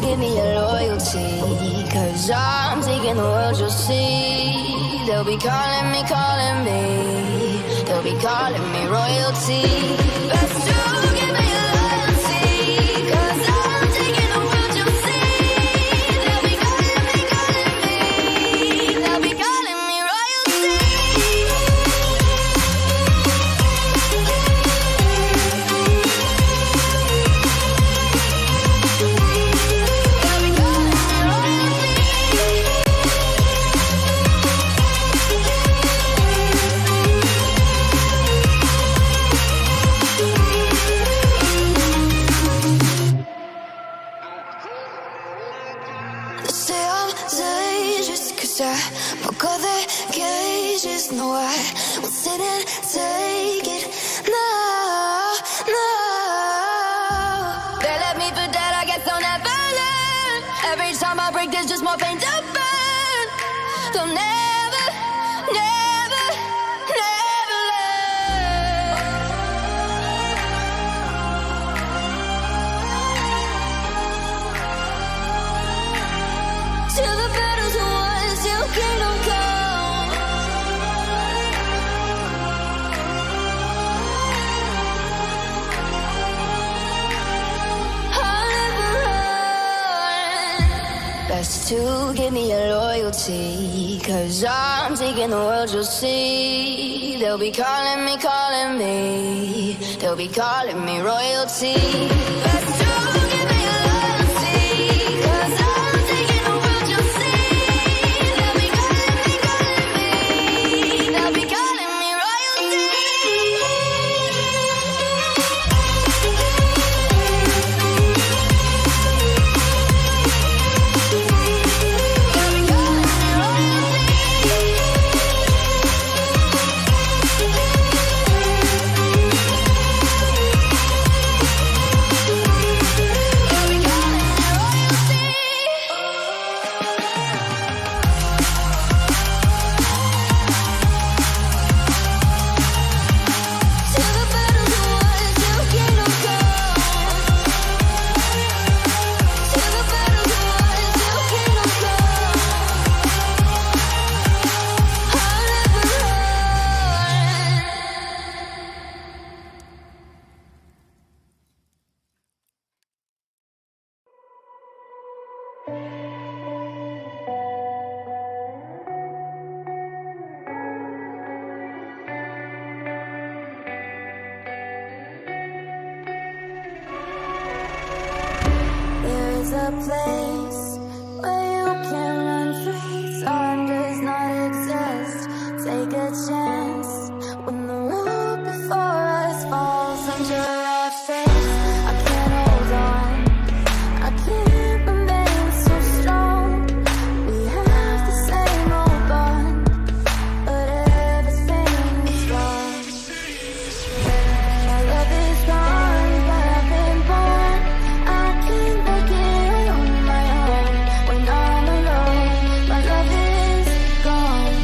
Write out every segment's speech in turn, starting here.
give me your loyalty, 'cause I'm taking the world, you'll see. They'll be calling me, they'll be calling me royalty. Best to give me your loyalty, 'cause I'm taking the world, you'll see. They'll be calling me, they'll be calling me royalty. Broke all the cages, no, I won't sit and take it. No, no. They left me for dead, I guess I'll never learn. Every time I break, there's just more pain to burn. They'll never, never, never learn. Till the battle's won, till kingdom come. Best to give me your loyalty, 'cause I'm taking the world, you'll see. They'll be calling me, they'll be calling me royalty. Best to give me your loyalty, 'cause I'm taking the world, you'll see. They'll be calling me, they'll be calling me royalty. There's a place where you can run free. Time does not exist. Take a chance when the road before us falls under our face. I can't hold on, I can't remain so strong. We have the same old bond, but everything is wrong. My love is gone, but I've been born. I can't make it on my own. When I'm alone, my love is gone.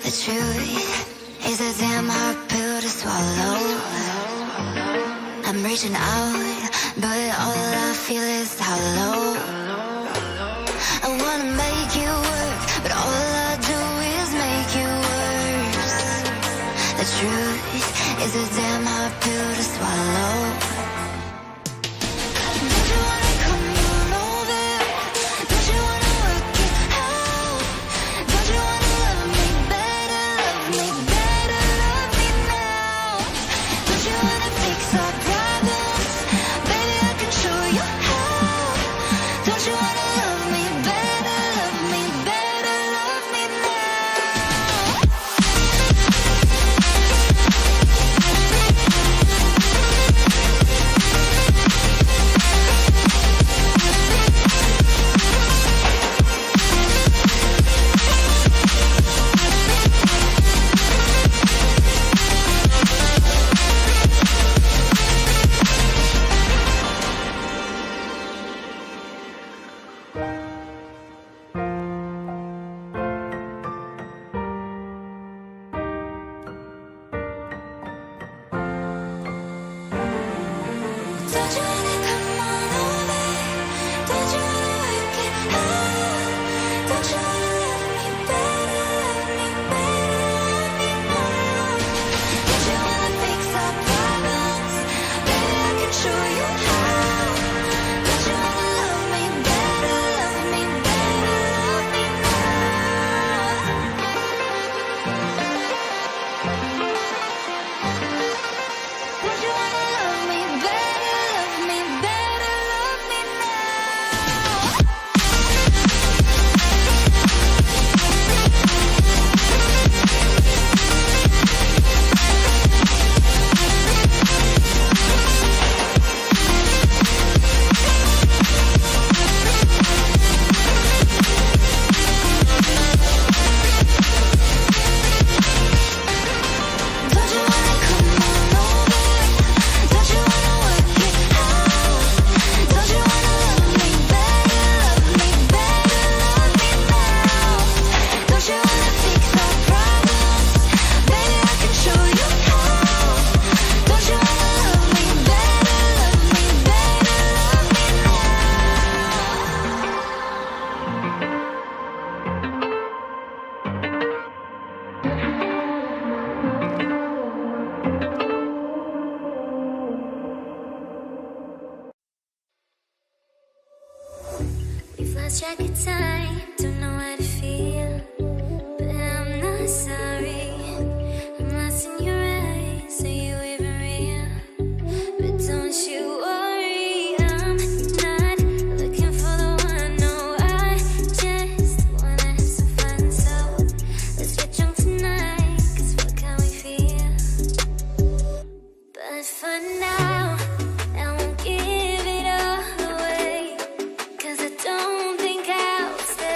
The truth is a damn hard pill to swallow. I'm reaching out, but all I feel is hollow. I wanna make you work, but all I do is make you worse. The truth is a damn hard pill to swallow. lost track of time, don't know how to feel, but I'm not sorry. I'm lost in your eyes, are you even real? But don't you worry, I'm not looking for the one, no, I just wanna have some fun. So let's get drunk tonight, cause fuck how we feel. But for now, I won't give it all away, cause I don't think I'll stay.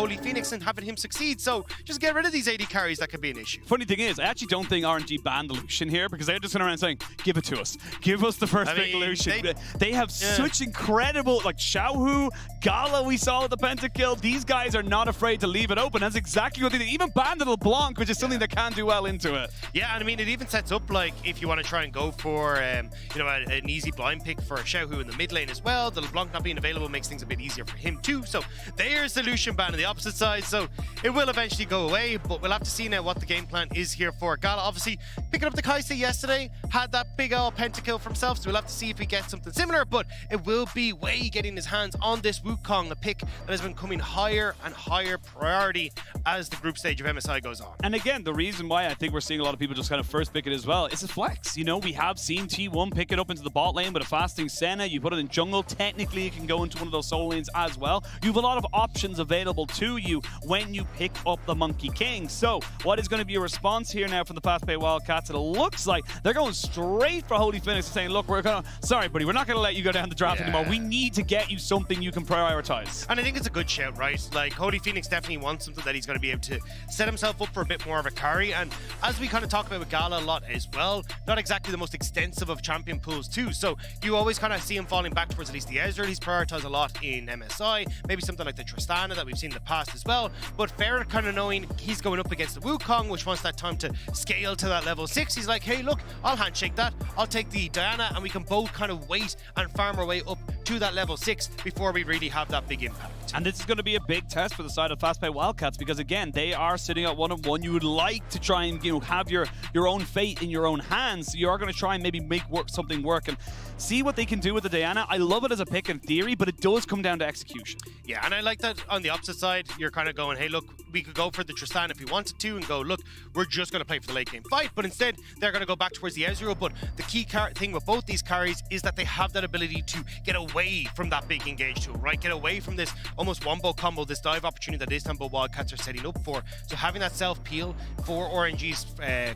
Holy Phoenix and having him succeed. So just get rid of these AD carries. That could be an issue. Funny thing is, I actually don't think RNG banned the Lucian here because they're just going around saying, give it to us. Give us the first big Lucian. They have such incredible, like Xiaohu, Gala we saw with the pentakill. These guys are not afraid to leave it open. That's exactly what they did. Even banned the LeBlanc, which is something that can do well into it. Yeah, and I mean, it even sets up, like, if you want to try and go for, an easy blind pick for Xiaohu in the mid lane as well. The LeBlanc not being available makes things a bit easier for him too. So there's the Lucian ban on the opposite side. So it will eventually go away, but we'll have to see now what the game plan is here for Gala. Obviously, picking up the Kaisa yesterday, had that big old pentakill for himself, so we'll have to see if he gets something similar, but it will be Wei getting his hands on this Wukong, a pick that has been coming higher and higher priority as the group stage of MSI goes on. And again, the reason why I think we're seeing a lot of people just kind of first pick it as well is a flex. You know, we have seen T1 pick it up into the bot lane with a fasting Senna. You put it in jungle. Technically, it can go into one of those soul lanes as well. You have a lot of options available to you when you pick up the Monkey King. So, what is going to be a response here now from the Fast Pay Wildcats? It looks like they're going straight for Holy Phoenix and saying, look, sorry, buddy, we're not going to let you go down the draft anymore. We need to get you something you can prioritize. And I think it's a good shout, right? Like, Holy Phoenix definitely wants something that he's going to be able to set himself up for a bit more of a carry. And as we kind of talk about with Gala a lot as well, not exactly the most extensive of champion pools too. So you always kind of see him falling back towards at least the Ezreal. He's prioritized a lot in MSI, maybe something like the Tristana that we've seen in the past as well. But Fair kind of knowing he's going up against the Wukong, which wants that time to scale to that level 6. He's like, hey, look, I'll handshake that. I'll take the Diana, and we can both kind of wait and farm our way up to that level 6 before we really have that big impact. And this is going to be a big test for the side of Fast Pay Wildcats because, again, they are sitting at 1-1. You would like to try and, have your own fate in your own hands. So you are going to try and maybe make something work and see what they can do with the Diana. I love it as a pick in theory, but it does come down to execution. Yeah, and I like that on the opposite side, you're kind of going, hey, look, we could go for the Tristan if we wanted to and go, look, we're just going to play for the late game fight. But instead, they're going to go back towards the Ezreal. But the key thing with both these carries is that they have that ability to get away from that big engage tool, right? Get away from this almost wombo combo, this dive opportunity that Istanbul Wildcats are setting up for. So having that self-peel for RNG's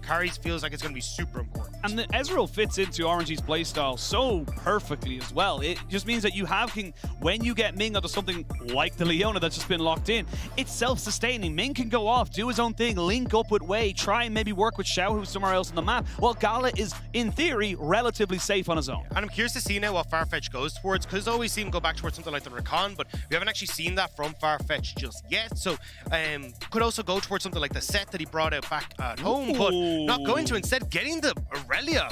carries feels like it's going to be super important. And the Ezreal fits into RNG's playstyle so perfectly as well. It just means that you have, when you get Ming onto something like the Leona that's just been locked in, it's self-sustaining. Ming can go off, do his own thing, link up with Wei, try and maybe work with Xiao, who's somewhere else on the map, while Gala is, in theory, relatively safe on his own. And I'm curious to see now what Farfetch goes towards, because I always see him go back towards something like the Rakan, but we haven't actually seen that from Farfetch just yet. So could also go towards something like the set that he brought out back at home, but not going to. Instead, getting the Aurelia.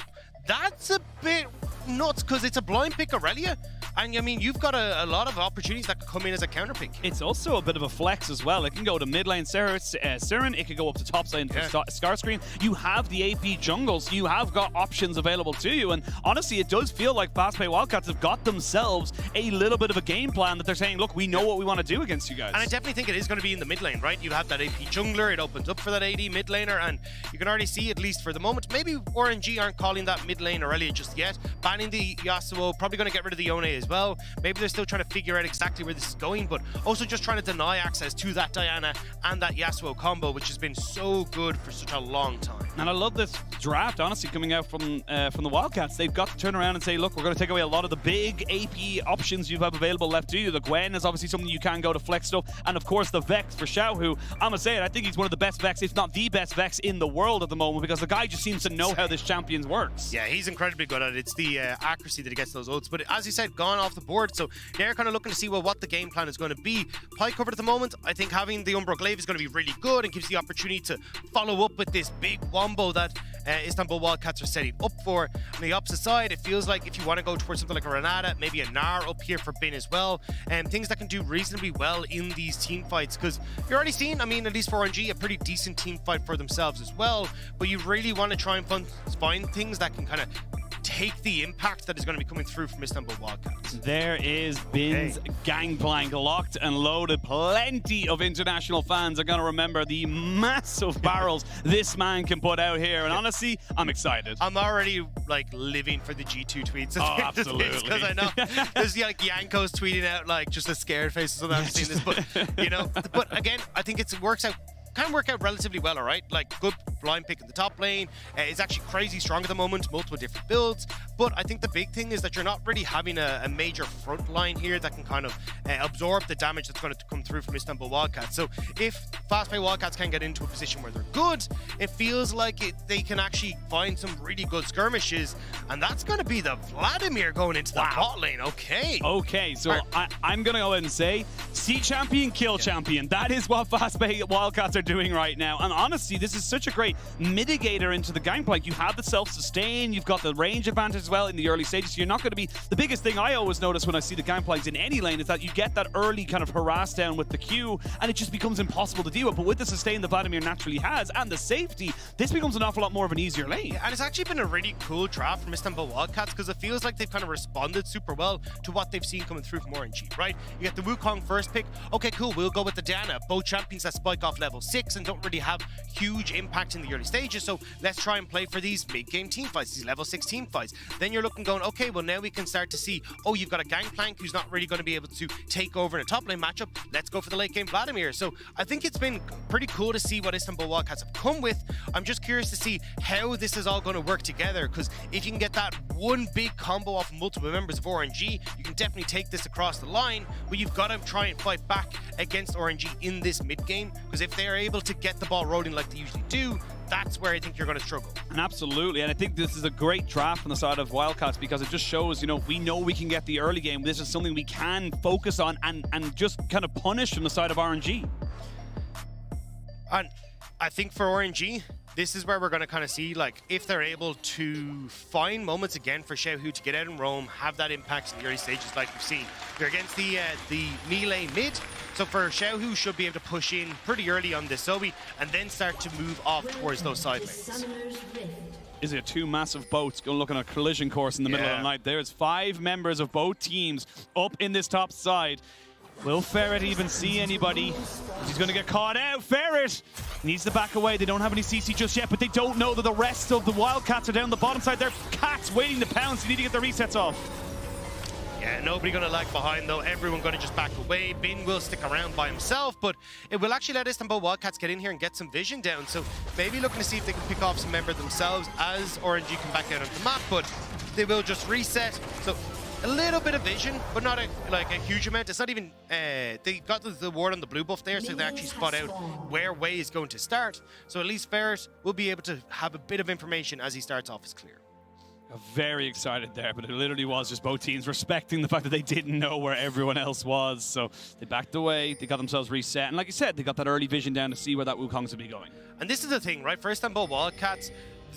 That's a bit nuts because it's a blind pick Aurelia. And I mean, you've got a lot of opportunities that could come in as a counter pick. It's also a bit of a flex as well. It can go to mid lane Siren, it could go up to top lane for Starscream. You have the AP jungles, you have got options available to you. And honestly, it does feel like Fast Pay Wildcats have got themselves a little bit of a game plan that they're saying, look, we know what we want to do against you guys. And I definitely think it is going to be in the mid lane, right? You have that AP jungler, it opens up for that AD mid laner, and you can already see, at least for the moment, maybe RNG aren't calling that mid lane Aurelia just yet. Banning the Yasuo, probably going to get rid of the Yone as well. Maybe they're still trying to figure out exactly where this is going, but also just trying to deny access to that Diana and that Yasuo combo, which has been so good for such a long time. And I love this draft, honestly, coming out from the Wildcats. They've got to turn around and say, look, we're going to take away a lot of the big AP options you have available left to you. The Gwen is obviously something you can go to flex stuff, and of course the Vex for Xiao, who, I'm going to say it, I think he's one of the best Vex, if not the best Vex in the world at the moment, because the guy just seems to know how this champion works. Yeah, he's incredibly good at it. It's the accuracy that he gets those ults, but as you said, gone off the board, so they're kind of looking to see what the game plan is going to be. Pie covered at the moment. I think having the Umbro Glaive is going to be really good and gives the opportunity to follow up with this big wombo that Istanbul Wildcats are setting up for. On the opposite side, it feels like if you want to go towards something like a Renata, maybe a Gnar up here for Bin as well, and things that can do reasonably well in these team fights, because you're already seeing, I mean, at least for RNG, a pretty decent team fight for themselves as well, but you really want to try and find things that can kind of take the impact that is going to be coming through from Istanbul Wildcats. There is Bin's gangplank locked and loaded. Plenty of international fans are going to remember the massive barrels this man can put out here. And honestly, I'm excited. I'm already like living for the G2 tweets. Oh, absolutely. Because I know there's like Yanko's tweeting out like just a scared face or something. I've seen this, but you know, but again, I think it works out can work out relatively well, all right? Like, good line pick in the top lane. It's actually crazy strong at the moment, multiple different builds. But I think the big thing is that you're not really having a major front line here that can kind of absorb the damage that's going to come through from Istanbul Wildcats. So if fast-paced Wildcats can get into a position where they're good, it feels like they can actually find some really good skirmishes, and that's going to be the Vladimir going into the bot lane. Okay, so I'm going to go ahead and say, see champion, kill champion. That is what fast-paced Wildcats are doing right now. And honestly, this is such a great mitigator into the gangplank. You have the self-sustain, you've got the range advantage as well in the early stages. So you're not going to be... The biggest thing I always notice when I see the gangplanks in any lane is that you get that early kind of harass down with the Q, and it just becomes impossible to deal with. But with the sustain that Vladimir naturally has, and the safety, this becomes an awful lot more of an easier lane. Yeah, and it's actually been a really cool draft from Istanbul Wildcats, because it feels like they've kind of responded super well to what they've seen coming through from RNG, right? You get the Wukong first pick. Okay, cool, we'll go with the Diana. Both champions that spike off level 6 and don't really have huge impact in the early stages, so let's try and play for these mid-game team fights, these level 6 team fights. Then you're looking going, okay, well now we can start to see, oh, you've got a Gangplank who's not really going to be able to take over in a top lane matchup. Let's go for the late game Vladimir. So I think it's been pretty cool to see what Istanbul Wildcats have come with. I'm just curious to see how this is all going to work together, because if you can get that one big combo off multiple members of RNG, you can definitely take this across the line, but you've got to try and fight back against RNG in this mid game, because if they're able to get the ball rolling like they usually do, that's where I think you're going to struggle. And absolutely, and I think this is a great draft on the side of Wildcats, because it just shows, you know we can get the early game. This is something we can focus on and just kind of punish from the side of RNG. And I think for RNG, this is where we're going to kind of see, like, if they're able to find moments again for Xiaohu to get out and roam, have that impact in the early stages like we've seen. They're against the melee mid, so for Xiaohu should be able to push in pretty early on this Zoe and then start to move off towards those side lanes. Is it two massive boats going looking at a collision course in the middle of the night? There's 5 members of both teams up in this top side. Will Ferret even see anybody? He's going to get caught out. Ferret needs to back away. They don't have any CC just yet, but they don't know that the rest of the Wildcats are down the bottom side. They're cats waiting to pounce. You need to get the resets off. Yeah, nobody going to lag behind though. Everyone going to just back away. Bin will stick around by himself, but it will actually let Istanbul Wildcats get in here and get some vision down. So maybe looking to see if they can pick off some member themselves as RNG come back out onto the map, but they will just reset. So a little bit of vision, but not a huge amount. It's not even, they got the ward on the blue buff there, so they actually spot out where Wei is going to start. So at least Ferret will be able to have a bit of information as he starts off his clear. Very excited there, but it literally was just both teams respecting the fact that they didn't know where everyone else was. So they backed away, they got themselves reset, and like you said, they got that early vision down to see where that Wukong's would be going. And this is the thing, right? For Istanbul Wildcats,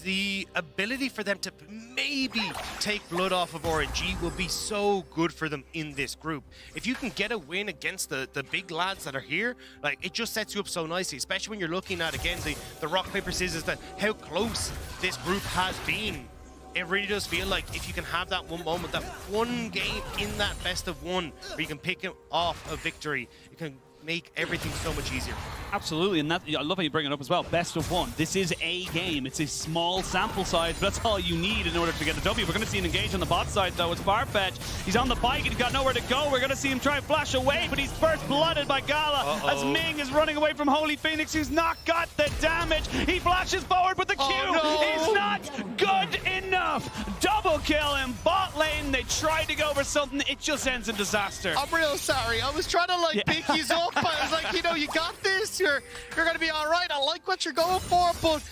the ability for them to maybe take blood off of RNG will be so good for them in this group. If you can get a win against the big lads that are here, like, it just sets you up so nicely, especially when you're looking at, again, the rock, paper, scissors, that how close this group has been. It really does feel like if you can have that one moment, that one game in that best of one, where you can pick off a victory, it can make everything so much easier. Absolutely, and that, I love how you bring it up as well. Best of one. This is a game. It's a small sample size, but that's all you need in order to get the W. We're going to see him engage on the bot side, though. It's Farfetch. He's on the bike, and he's got nowhere to go. We're going to see him try and flash away, but he's first blooded by Gala as Ming is running away from Holy Phoenix, who's not got the damage. He flashes forward, but the Q is not good enough. Double kill in bot lane. They tried to go for something. It just ends in disaster. I'm real sorry. I was trying to, pick you up. I was like, you got this. You're going to be all right. I like what you're going for, but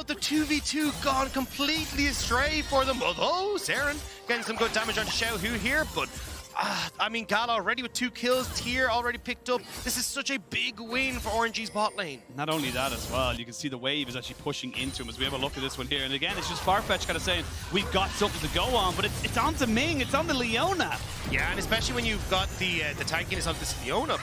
the 2v2 gone completely astray for them. Although Saren getting some good damage on Xiaohu here, but I mean, Gala already with 2 kills, Tier already picked up. This is such a big win for RNG's bot lane. Not only that as well, you can see the wave is actually pushing into him as we have a look at this one here. And again, it's just Farfetch kind of saying, we've got something to go on, but it's on to Ming, it's on to Leona. Yeah, and especially when you've got the tankiness of this Leona.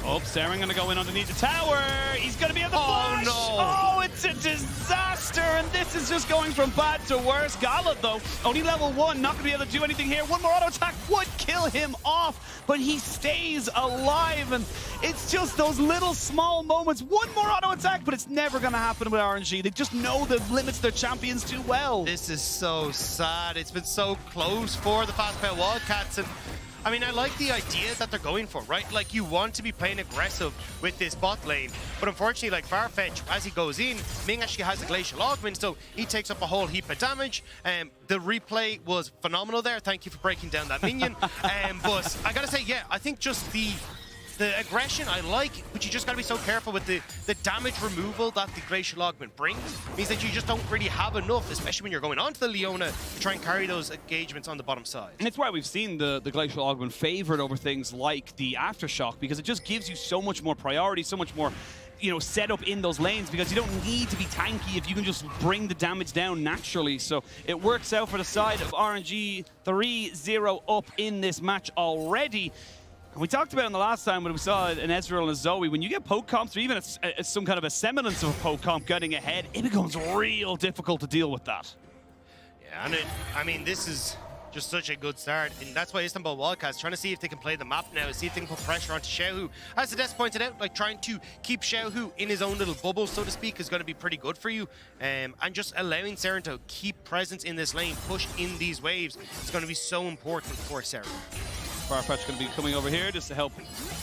Oh, Saren gonna go in underneath the tower. He's gonna be at the flash. No. Oh, it's a disaster, and this is just going from bad to worse. Gala, though, only level 1, not gonna be able to do anything here. One more auto attack would kill him off, but he stays alive, and it's just those little small moments. One more auto attack, but it's never gonna happen with RNG. They just know the limits of their champions too well. This is so sad. It's been so close for the fast-paced Wildcats, and I mean, I like the idea that they're going for, right? Like, you want to be playing aggressive with this bot lane, but unfortunately, like Farfetch, as he goes in, Ming actually has a Glacial Augment, so he takes up a whole heap of damage. The replay was phenomenal there. Thank you for breaking down that minion. But I gotta say, yeah, I think just the aggression I like, but you just gotta be so careful with the damage removal that the Glacial Augment brings. Means that you just don't really have enough, especially when you're going onto the Leona, to try and carry those engagements on the bottom side. And it's why we've seen the Glacial Augment favored over things like the Aftershock, because it just gives you so much more priority, so much more, you know, set up in those lanes, because you don't need to be tanky if you can just bring the damage down naturally. So it works out for the side of RNG, 3-0 up in this match already. And we talked about it in the last time when we saw an Ezreal and a Zoe. When you get poke comps, or even some kind of a semblance of a poke comp getting ahead, it becomes real difficult to deal with that. Yeah, and I mean, this is just such a good start, and that's why Istanbul Wildcats trying to see if they can play the map now, see if they can put pressure onto Xiaohu. As the Des pointed out, like trying to keep Xiaohu in his own little bubble, so to speak, is going to be pretty good for you. And just allowing Seren to keep presence in this lane, push in these waves, is going to be so important for Seren. Farfetch going to be coming over here just to help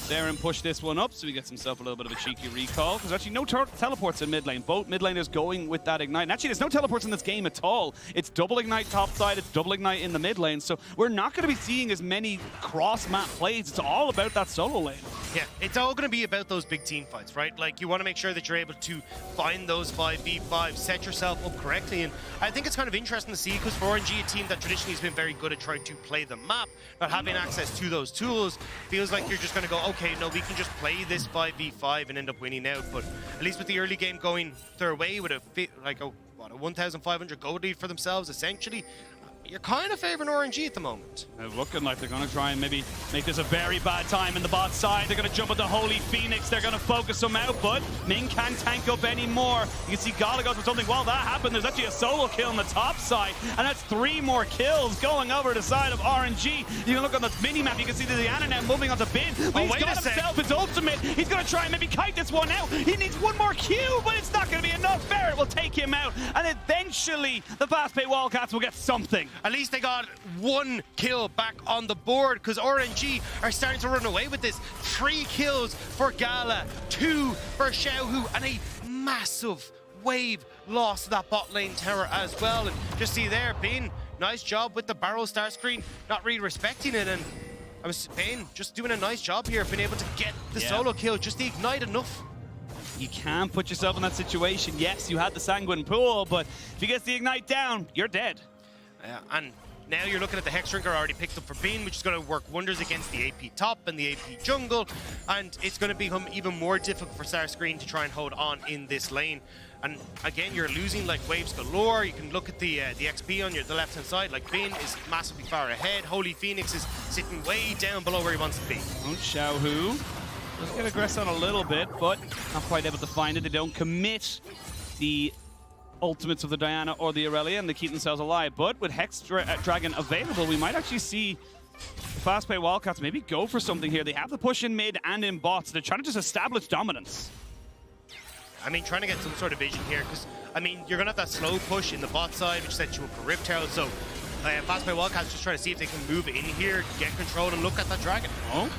Seren push this one up, so he gets himself a little bit of a cheeky recall. There's actually no teleports in mid lane. Both mid laners going with that Ignite. And actually, there's no teleports in this game at all. It's double Ignite top side, it's double Ignite in the mid lane. So we're not going to be seeing as many cross-map plays. It's all about that solo lane. Yeah, it's all going to be about those big team fights, right? Like, you want to make sure that you're able to find those 5v5, set yourself up correctly. And I think it's kind of interesting to see, because for RNG, a team that traditionally has been very good at trying to play the map, not having access to those tools, feels like you're just going to go, okay, no, we can just play this 5v5 and end up winning out. But at least with the early game going their way with a 1,500 gold lead for themselves, essentially, you're kind of favoring RNG at the moment. They're looking like they're going to try and maybe make this a very bad time in the bot side. They're going to jump at the Holy Phoenix. They're going to focus them out, but Ming can't tank up anymore. You can see Gala goes for something. While that happened, there's actually a solo kill on the top side, and that's 3 more kills going over the side of RNG. You can look on the mini-map, you can see the Diana now moving on to Bin. But he's got himself his ultimate. He's going to try and maybe kite this one out. He needs one more Q, but it's not going to be enough. Barrett will take him out, and eventually the fast-pay Wildcats will get something. At least they got 1 kill back on the board, because RNG are starting to run away with this. 3 kills for Gala, 2 for Xiaohu, and a massive wave loss to that bot lane tower as well. And just see there, Bin, nice job with the barrel star screen, not really respecting it. And I was saying, just doing a nice job here, being able to get the solo kill, just the ignite enough. You can put yourself in that situation. Yes, you had the Sanguine Pool, but if he gets the ignite down, you're dead. And now you're looking at the Hex Drinker already picked up for Bin, which is going to work wonders against the AP top and the AP jungle, and it's going to become even more difficult for Starscreen to try and hold on in this lane. And again, you're losing like waves galore. You can look at the XP on the left-hand side. Like, Bin is massively far ahead. Holy Phoenix is sitting way down below where he wants to be. Xiaohu does get aggressed on a little bit, but not quite able to find it. They don't commit the ultimates of the Diana or the Aurelia, and they keep themselves alive. But with Hex Dragon available, we might actually see the fast-pay Wildcats maybe go for something here. They have the push in mid and in bots. They're trying to just establish dominance. I mean, trying to get some sort of vision here, because, I mean, you're going to have that slow push in the bot side, which sets you up for Riptail. So fast-pay Wildcats just trying to see if they can move in here, get control, and look at that dragon. Oh.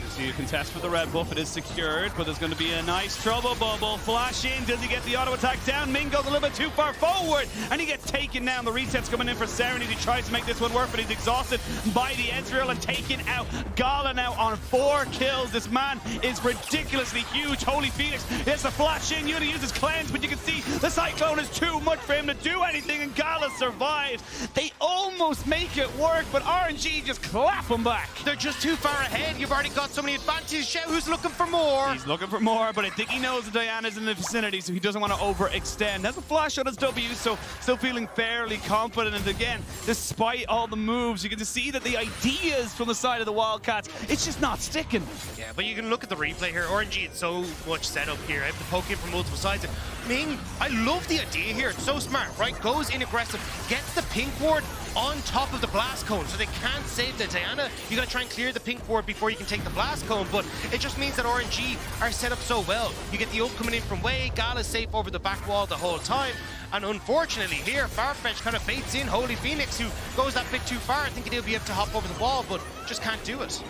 So you contest with the red buff, it is secured, but there's going to be a nice trouble bubble. Flash in, does he get the auto attack down? Ming goes a little bit too far forward, and he gets taken down. The reset's coming in for Seren. He tries to make this one work, but he's exhausted by the Ezreal and taken out. Gala now on 4 kills. This man is ridiculously huge. Holy Phoenix gets the flash in. Yuna uses cleanse, but you can see the Cyclone is too much for him to do anything, and Gala survives. They almost make it work, but RNG just clap him back. They're just too far ahead. You've already got so many advantages. Xiaohu's looking for more. He's looking for more, but I think he knows that Diana's in the vicinity, so he doesn't want to overextend. Has a flash on his W, so still feeling fairly confident. And again, despite all the moves, you can just see that the ideas from the side of the Wildcats, it's just not sticking. Yeah, but you can look at the replay here. RNG had so much setup here. I have to poke in from multiple sides. Ming, I love the idea here. It's so smart, right? Goes in aggressive, gets the pink ward, on top of the blast cone, so they can't save the Diana. You gotta try and clear the pink board before you can take the blast cone, but it just means that RNG are set up so well. You get the ult coming in from Way, Gala's safe over the back wall the whole time, and unfortunately here, Farfetch kind of baits in Holy Phoenix, who goes that bit too far, thinking he'll be able to hop over the wall, but just can't do it.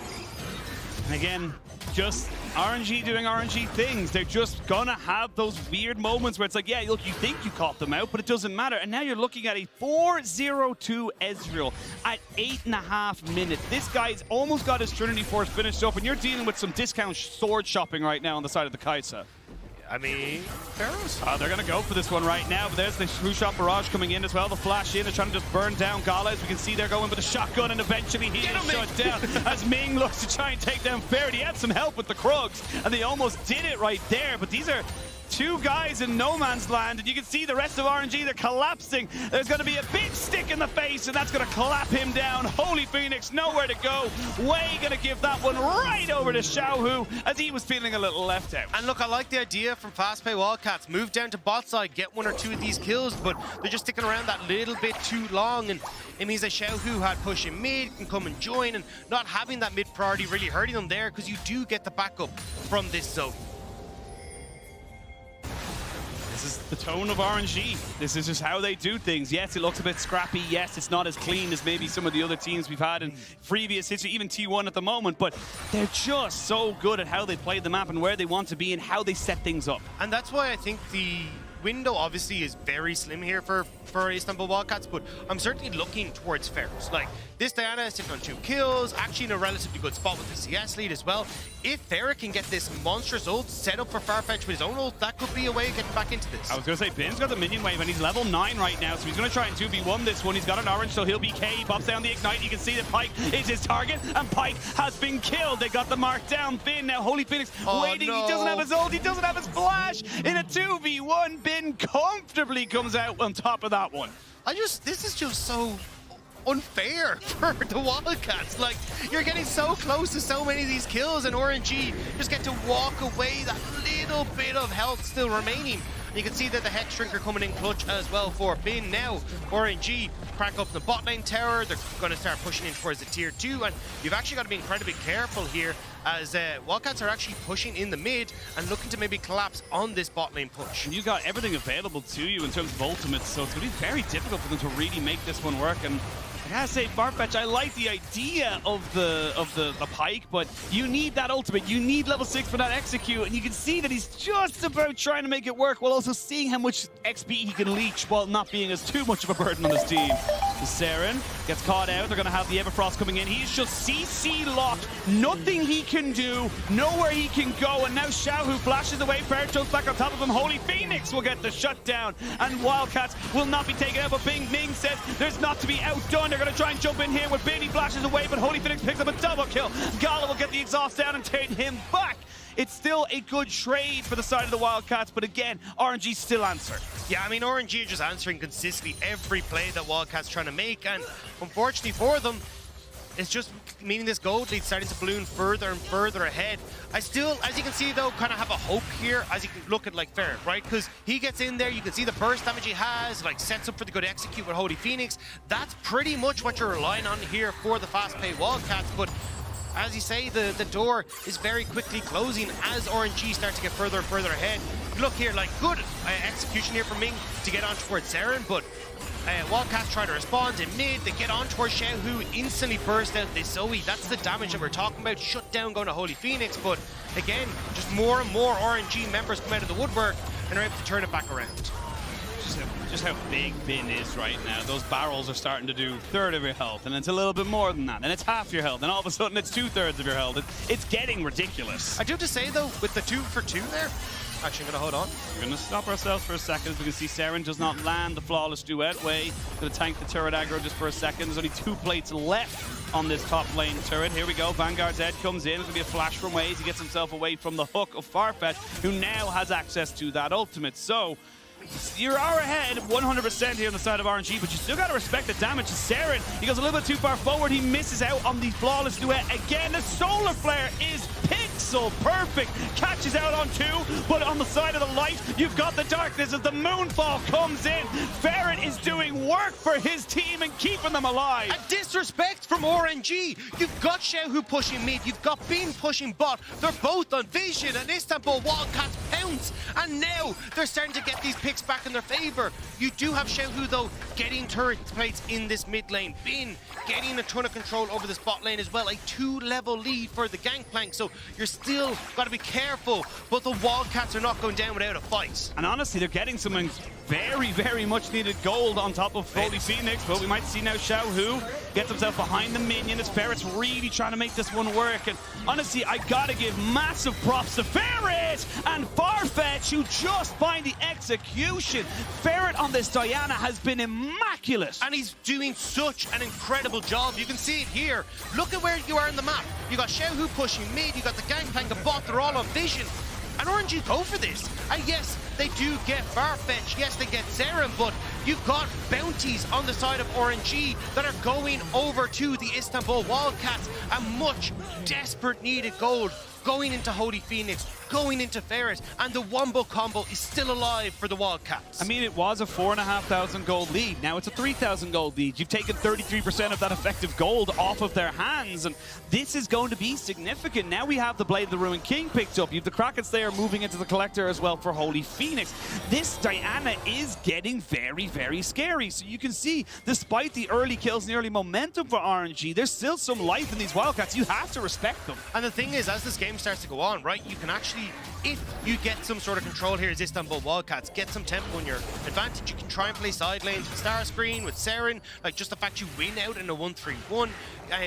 And again, just RNG doing RNG things. They're just gonna have those weird moments where it's like, yeah, look, you think you caught them out, but it doesn't matter. And now you're looking at a 4-0-2 Ezreal at 8.5 minutes. This guy's almost got his Trinity Force finished up, and you're dealing with some discount sword shopping right now on the side of the Kaisa. I mean, Pharaohs. They're going to go for this one right now, but there's the True Shot Barrage coming in as well. The flash in, they're trying to just burn down Gala. As we can see, they're going with a shotgun, and eventually he is shut down as Ming looks to try and take down Ferret. He had some help with the Krugs, and they almost did it right there, but these are two guys in no man's land, and you can see the rest of RNG, they're collapsing. There's going to be a big stick in the face, and that's going to clap him down. Holy Phoenix, nowhere to go. Way going to give that one right over to Xiaohu, as he was feeling a little left out. And look, I like the idea from Fast Pay Wildcats. Move down to bot side, get one or two of these kills, but they're just sticking around that little bit too long, and it means that Xiaohu had push in mid, can come and join, and not having that mid priority really hurting them there, because you do get the backup from this zone. This is the tone of RNG. This is just how they do things. Yes, it looks a bit scrappy. Yes, it's not as clean as maybe some of the other teams we've had in previous history, even T1 at the moment, but they're just so good at how they play the map and where they want to be and how they set things up. And that's why I think the window obviously is very slim here for Istanbul Wildcats, but I'm certainly looking towards Pharaohs. Like, this Diana is sitting on 2 kills, actually in a relatively good spot with the CS lead as well. If Ferret can get this monstrous ult set up for Farfetch with his own ult, that could be a way of getting back into this. I was going to say, Bin's got the minion wave, and he's level 9 right now, so he's going to try and 2v1 this one. He's got an orange, so he'll be K. He pops down the ignite. You can see that Pyke is his target, and Pyke has been killed. They got the mark down. Bin now, Holy Phoenix waiting. No. He doesn't have his ult. He doesn't have his flash. In a 2v1, Bin comfortably comes out on top of that one. This is just so unfair for the Wildcats. Like, you're getting so close to so many of these kills, and RNG just get to walk away that little bit of health still remaining. And you can see that the Hex Shrinker coming in clutch as well for Bin. Now, RNG crack up the bot lane tower. They're going to start pushing in towards the tier 2, and you've actually got to be incredibly careful here as Wildcats are actually pushing in the mid and looking to maybe collapse on this bot lane push. And you got everything available to you in terms of ultimates, so it's going to be very difficult for them to really make this one work. And I gotta say, Farfetch, I like the idea of the Pyke, but you need that ultimate. You need level 6 for that execute, and you can see that he's just about trying to make it work while also seeing how much XP he can leech while not being as too much of a burden on his team. The Saren gets caught out. They're going to have the Everfrost coming in. He's just CC locked. Nothing he can do. Nowhere he can go. And now Xiaohu flashes away. Ferret jumps back on top of him. Holy Phoenix will get the shutdown. And Wildcats will not be taken out. But Ming says there's not to be outdone. They're going to try and jump in here with Bin. He flashes away, but Holy Phoenix picks up a double kill. Gala will get the exhaust down and take him back. It's still a good trade for the side of the Wildcats, but again, RNG still answer. Yeah, I mean, RNG are just answering consistently every play that Wildcats trying to make, and unfortunately for them, it's just meaning this gold lead starting to balloon further and further ahead. I still, as you can see though, kind of have a hope here as you can look at like Ferret, right? Because he gets in there, you can see the burst damage he has, like sets up for the good execute with Holy Phoenix. That's pretty much what you're relying on here for the fast pay Wildcats, but as you say, the door is very quickly closing as RNG start to get further and further ahead. Look here, like good execution here from Ming to get on towards Saren, but Wildcats try to respond in mid. They get on towards Xiao, who instantly burst out this Zoe. That's the damage that we're talking about. Shut down going to Holy Phoenix, but again, just more and more RNG members come out of the woodwork and are able to turn it back around. Just how big Bin is right now. Those barrels are starting to do 1/3 of your health, and it's a little bit more than that, and it's half your health, and all of a sudden it's 2/3 of your health. It's getting ridiculous. I do have to say though, with the 2 for 2 there, actually I'm gonna hold on. We're gonna stop ourselves for a second. As we can see, Saren does not land the flawless duet. Way gonna tank the turret aggro just for a second. There's only 2 plates left on this top lane turret. Here we go. Vanguard's head comes in. It's gonna be a flash from Waze. He gets himself away from the hook of Farfetch, who now has access to that ultimate. So you are ahead 100% here on the side of RNG, but you still got to respect the damage to Saren. He goes a little bit too far forward. He misses out on the flawless duet again. The solar flare is picked pixel perfect. Catches out on 2, but on the side of the light, you've got the darkness as the moonfall comes in. Ferret is doing work for his team and keeping them alive. A disrespect from RNG. You've got Xiaohu pushing mid, you've got Bin pushing bot. They're both on vision, and Istanbul Wildcats pounce. And now they're starting to get these picks back in their favor. You do have Xiaohu though getting turret plates in this mid lane. Bin getting a ton of control over this bot lane as well. A 2-level lead for the Gangplank, so you're still got to be careful. But the Wildcats are not going down without a fight. And honestly, they're getting some very, very much needed gold on top of Holy Phoenix, but we might see now Xiaohu gets himself behind the minion as Ferret's really trying to make this one work. And honestly, I gotta give massive props to Ferret and Farfetch, who just find the execution. Ferret on this Diana has been immaculate. And he's doing such an incredible job. You can see it here. Look at where you are in the map. You got Xiaohu pushing mid, you got the Gangplank, the bot, they're all on vision. And RNG go for this. And yes, they do get Farfetch. Yes, they get Zeren, but you've got bounties on the side of RNG that are going over to the Istanbul Wildcats. And much desperate needed gold going into Holy Phoenix, going into Ferret, and the Wombo combo is still alive for the Wildcats. I mean, it was a 4,500 gold lead. Now it's a 3,000 gold lead. You've taken 33% of that effective gold off of their hands, and this is going to be significant. Now we have the Blade of the Ruined King picked up. You've the Krakens there moving into the Collector as well for Holy Phoenix. This Diana is getting very, very scary. So you can see, despite the early kills and the early momentum for RNG, there's still some life in these Wildcats. You have to respect them. And the thing is, as this game starts to go on, right, you can actually, if you get some sort of control here as Istanbul Wildcats, get some tempo in your advantage, you can try and play side lanes with Starscreen, with Zeren, like just the fact you win out in a 1-3-1.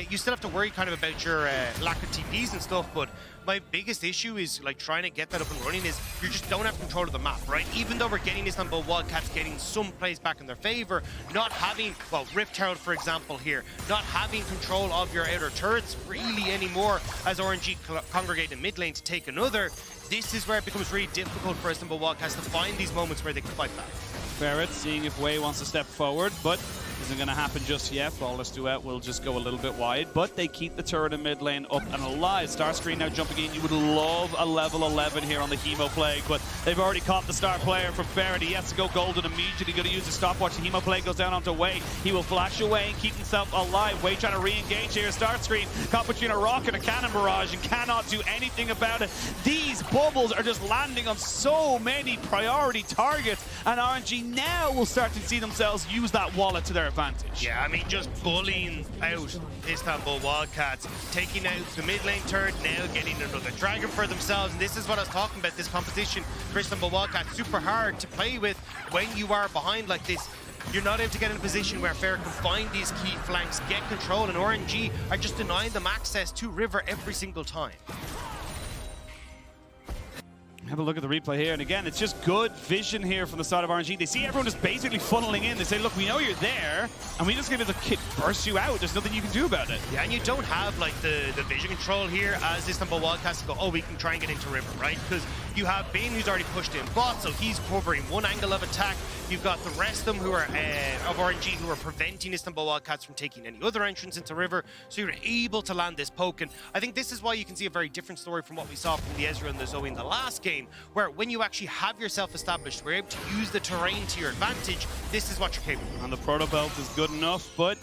You still have to worry kind of about your lack of TPs and stuff, but my biggest issue is like trying to get that up and running is you just don't have control of the map, right? Even though we're getting Istanbul Wildcats getting some plays back in their favor, not having, well, Rift Herald, for example, here, not having control of your outer turrets really anymore as RNG congregate in mid lane to take another, this is where it becomes really difficult for Istanbul Wildcats to find these moments where they can fight back. Ferret seeing if Wei wants to step forward, but isn't going to happen just yet. Flawless Duet will just go a little bit wide, but they keep the turret in mid lane up and alive. Starscreen now jumping in. You would love a level 11 here on the Hemo Plague, but they've already caught the star player from Ferret. He has to go golden immediately. Going to use the stopwatch. The Hemo Plague goes down onto Wei. He will flash away and keep himself alive. Wei trying to re-engage here. Starscreen caught between a rock and a cannon barrage and cannot do anything about it. These bubbles are just landing on so many priority targets, and RNG now will start to see themselves use that wallet to their advantage. Yeah, I mean, just bullying out Istanbul Wildcats, taking out the mid lane turret, now getting another dragon for themselves. And this is what I was talking about, this competition for Istanbul Wildcats. Super hard to play with when you are behind like this. You're not able to get in a position where Ferret can find these key flanks, get control, and RNG are just denying them access to River every single time. Have a look at the replay here, and again, it's just good vision here from the side of RNG. They see everyone just basically funneling in. They say, look, we know you're there, and we just give it the kit burst you out. There's nothing you can do about it. Yeah, and you don't have like the vision control here as Istanbul Wildcats to go, oh, we can try and get into River, right? Because you have Bane who's already pushed in bot, so he's covering one angle of attack. You've got the rest of them who are of RNG who are preventing Istanbul Wildcats from taking any other entrance into River, so you're able to land this poke. And I think this is why you can see a very different story from what we saw from the Ezreal and the Zoe in the last game, where when you actually have yourself established, we're able to use the terrain to your advantage. This is what you're capable of. And the Proto Belt is good enough, but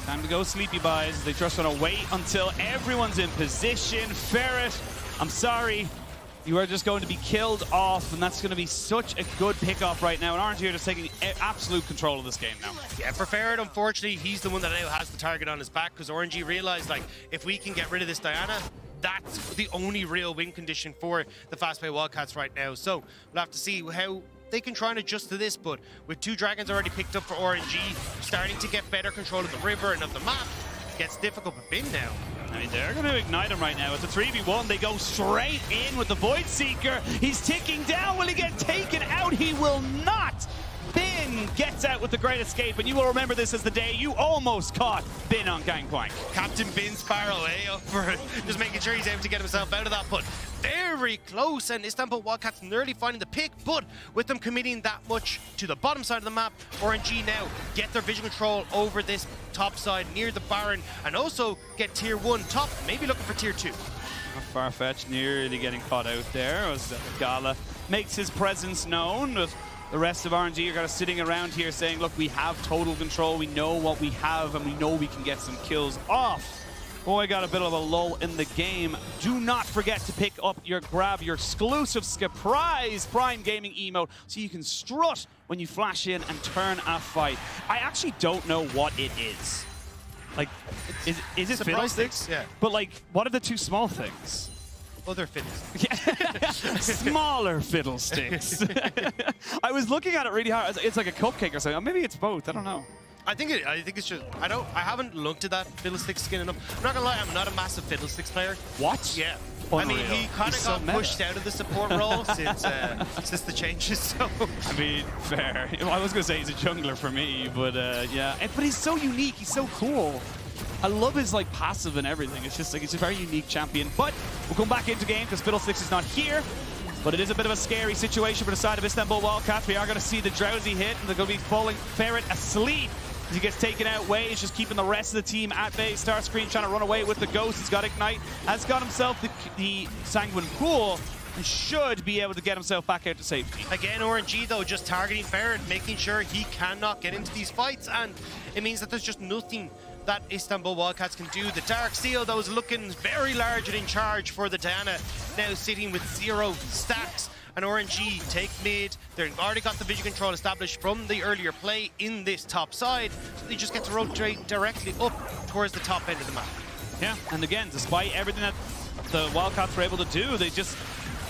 time to go sleepy buys. They just want to wait until everyone's in position. Ferret, I'm sorry, you are just going to be killed off, and that's going to be such a good pick-off right now. And RNG are just taking absolute control of this game now. Yeah, for Ferret, unfortunately, he's the one that now has the target on his back, because RNG realized, like, if we can get rid of this Diana, that's the only real win condition for the Fast Play Wildcats right now. So we'll have to see how they can try and adjust to this, but with 2 dragons already picked up for RNG, starting to get better control of the river and of the map, it gets difficult for Bin now. I mean, they're going to ignite him right now. It's a 3v1. They go straight in with the Void Seeker. He's ticking down. Will he get taken out? He will not. Bin gets out with the great escape, and you will remember this as the day you almost caught Bin on Gangplank. Captain Bin Sparrow, up for it, just making sure he's able to get himself out of that, but very close, and Istanbul Wildcats nearly finding the pick, but with them committing that much to the bottom side of the map, RNG now get their vision control over this top side near the Baron, and also get tier 1 top, maybe looking for tier 2. Farfetch nearly getting caught out there as Gala makes his presence known. But the rest of RNG are kind of sitting around here saying, look, we have total control. We know what we have, and we know we can get some kills off. Boy, got a bit of a lull in the game. Do not forget to grab your exclusive surprise Prime Gaming emote so you can strut when you flash in and turn a fight. I actually don't know what it is. Like, is it fiddlesticks? Yeah. But like, what are the two small things? Other fiddlesticks. Yeah. Smaller fiddlesticks. I was looking at it really hard. It's like a cupcake or something. Or maybe it's both. I don't know. I think it's just I haven't looked at that Fiddlesticks skin enough. I'm not gonna lie, I'm not a massive Fiddlesticks player. What? Yeah. Unreal. I mean, he kind of got pushed out of the support role since the changes. So I mean, fair. I was gonna say he's a jungler for me, but yeah. But he's so unique. He's so cool. I love his like passive and everything. It's just like he's a very unique champion. But we'll come back into game because Fiddlesticks is not here. But it is a bit of a scary situation for the side of Istanbul Wildcats. We are going to see the drowsy hit, and they're going to be falling Ferret asleep. As he gets taken out, Waze just keeping the rest of the team at bay. Starscream trying to run away with the Ghost. He's got Ignite, has got himself the Sanguine Pool, and should be able to get himself back out to safety. Again, RNG though, just targeting Ferret, making sure he cannot get into these fights, and it means that there's just nothing that Istanbul Wildcats can do. The Dark Seal that was looking very large and in charge for the Diana, now sitting with 0 stacks. And RNG take mid. They've already got the vision control established from the earlier play in this top side. So they just get to rotate directly up towards the top end of the map. Yeah, and again, despite everything that the Wildcats were able to do, they just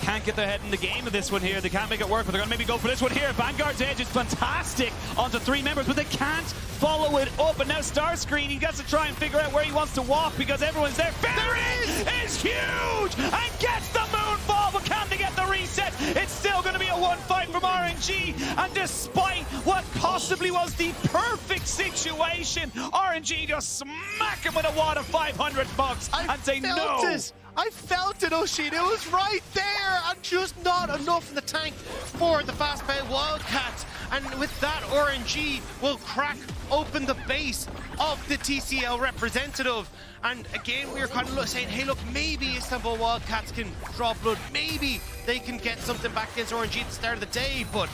can't get their head in the game of this one here. They can't make it work, but they're going to maybe go for this one here. Vanguard's Edge is fantastic onto 3 members, but they can't follow it up. And now Starscreen, he gets to try and figure out where he wants to walk because everyone's there. Ferret is huge and gets the moonfall, but can they get the reset? It's still going to be a 1-5 from RNG, and despite what possibly was the perfect situation, RNG just smack him with a wad of $500 and say no. I felt it, Oshin. It was right there, and just not enough in the tank for the fast-paced Wildcats. And with that, RNG will crack open the base of the TCL representative. And again, we are kind of saying, hey, look, maybe Istanbul Wildcats can draw blood. Maybe they can get something back against RNG at the start of the day, but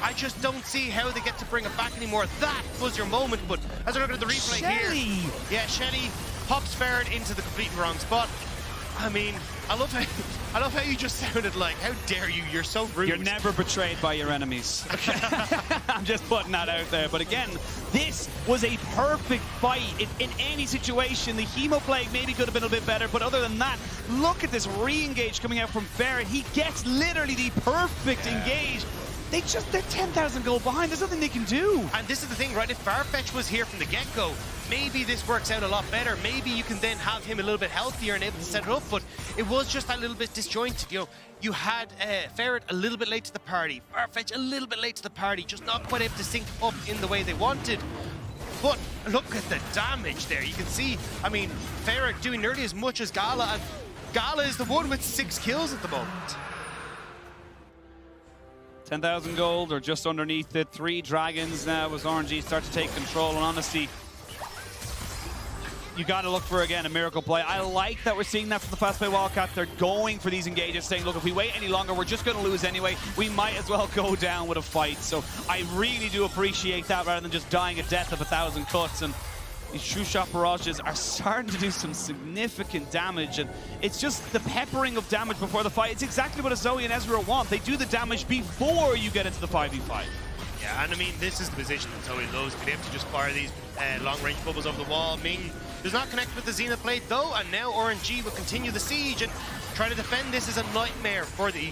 I just don't see how they get to bring it back anymore. That was your moment, but as I look at the replay here, yeah, Shelly pops Ferret into the completely wrong spot. I mean, I love how you just sounded like, how dare you, you're so rude. You're never betrayed by your enemies. I'm just putting that out there. But again, this was a perfect fight. In any situation, the Hemo play maybe could have been a bit better, but other than that, look at this re-engage coming out from Ferret. He gets literally the perfect engage. They're 10,000 gold behind. There's nothing they can do. And this is the thing, right? If Farfetch was here from the get-go, maybe this works out a lot better. Maybe you can then have him a little bit healthier and able to set it up, but it was just a little bit disjointed. You know, you had Ferret a little bit late to the party, Farfetch a little bit late to the party, just not quite able to sync up in the way they wanted. But look at the damage there. You can see, I mean, Ferret doing nearly as much as Gala, and Gala is the one with 6 kills at the moment. 10,000 gold, or just underneath it. 3 dragons now as RNG start to take control, and honestly, you got to look for, again, a miracle play. I like that we're seeing that from the Fast Play Wildcats. They're going for these engages, saying, look, if we wait any longer, we're just going to lose anyway. We might as well go down with a fight. So I really do appreciate that rather than just dying a death of 1,000 cuts. And these true shot barrages are starting to do some significant damage, and it's just the peppering of damage before the fight. It's exactly what a Zoe and Ezreal want. They do the damage before you get into the 5v5. Yeah, and I mean, this is the position that Zoe loves, being able to just fire these long-range bubbles over the wall. Ming does not connect with the Zenith Blade though, and now RNG will continue the siege and try to defend. This is a nightmare for the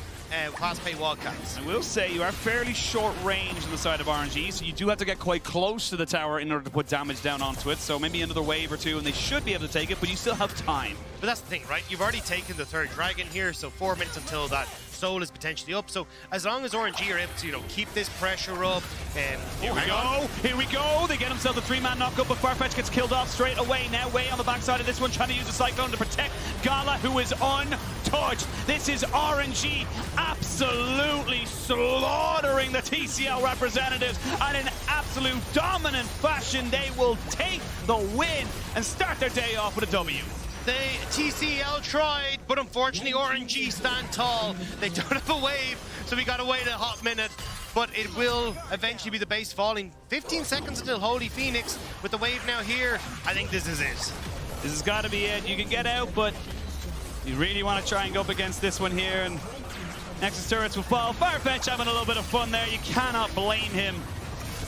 fast-pay Wildcats. I will say you are fairly short range on the side of RNG, so you do have to get quite close to the tower in order to put damage down onto it. So maybe another wave or two, and they should be able to take it, but you still have time. But that's the thing, right? You've already taken the 3rd dragon here, so 4 minutes until that soul is potentially up. So as long as RNG are able to, you know, keep this pressure up, here we go. They get themselves a 3-man knockup, but Farfetch gets killed off straight away. Now Way on the backside of this one, trying to use the Cyclone to protect Gala, who is untouched. This is RNG absolutely slaughtering the TCL representatives, and in absolute dominant fashion, they will take the win and start their day off with a W. TCL tried, but unfortunately RNG stand tall. They don't have a wave, so we gotta wait a hot minute. But it will eventually be the base falling. 15 seconds until Holy Phoenix. With the wave now here, I think this is it. This has got to be it. You can get out, but you really want to try and go up against this one here. And Nexus turrets will fall. Farfetch having a little bit of fun there. You cannot blame him.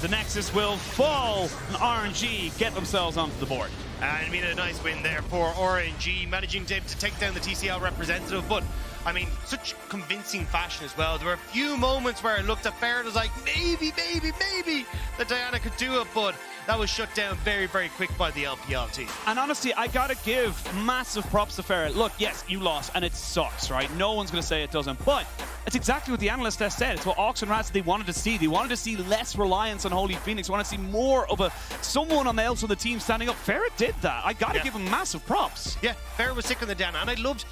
The Nexus will fall, and RNG get themselves onto the board. And I mean, a nice win there for RNG, managing to take down the TCL representative, but I mean, such convincing fashion as well. There were a few moments where it looked at Ferret as like, maybe that Diana could do it, but that was shut down very, very quick by the LPL team. And honestly, I gotta give massive props to Ferret. Look, yes, you lost, and it sucks, right? No one's gonna say it doesn't, but it's exactly what the analyst has said. It's what Ox and Raz they wanted to see. They wanted to see less reliance on Holy Phoenix. They wanted to see more of someone on the else of the team standing up. Ferret did that. I gotta give him massive props. Yeah, Ferret was sick on the down, and I loved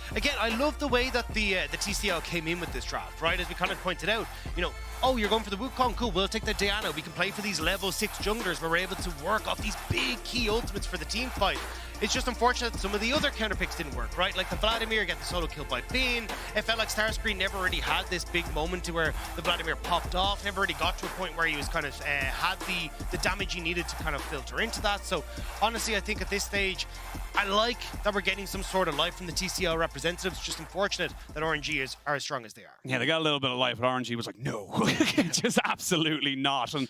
the way that the TCL came in with this draft, right? As we kind of pointed out, you know, oh, you're going for the Wukong, cool, we'll take the Diana. We can play for these level 6 junglers where we're able to work off these big key ultimates for the team fight. It's just unfortunate that some of the other counter picks didn't work, right? Like the Vladimir get the solo kill by Bean. It felt like Starscreen never really had this big moment to where the Vladimir popped off, never really got to a point where he was kind of had the damage he needed to kind of filter into that. So honestly, I think at this stage, I like that we're getting some sort of life from the TCL representatives. Just unfortunate that RNG are as strong as they are. Yeah, they got a little bit of life, but RNG was like, no, just absolutely not. And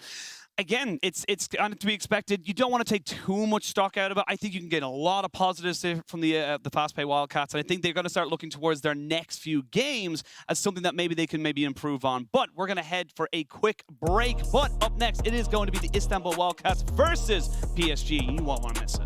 again, it's kind of to be expected. You don't want to take too much stock out of it. I think you can get a lot of positives from the fast pay Wildcats, and I think they're going to start looking towards their next few games as something that maybe they can improve on. But we're going to head for a quick break. But up next, it is going to be the Istanbul Wildcats versus PSG. You won't want to miss it.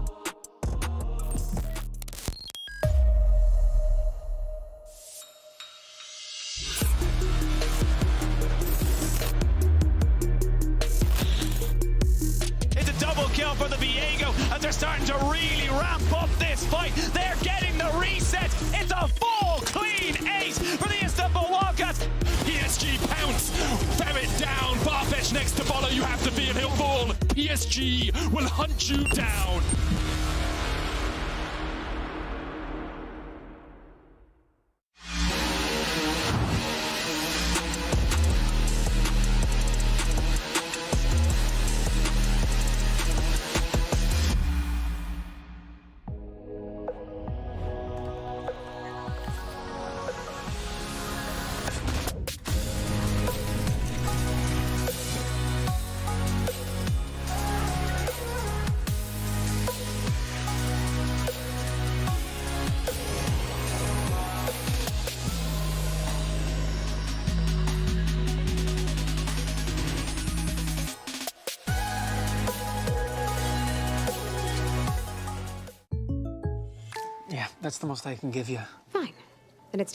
Kill for the Viego as they're starting to really ramp up this fight. They're getting the reset. It's a full clean ace for the Istanbul Wildcats. PSG pounce. Ferret down. Farfetch next to follow. You have to feel he'll fall. PSG will hunt you down. Yeah, that's the most I can give you.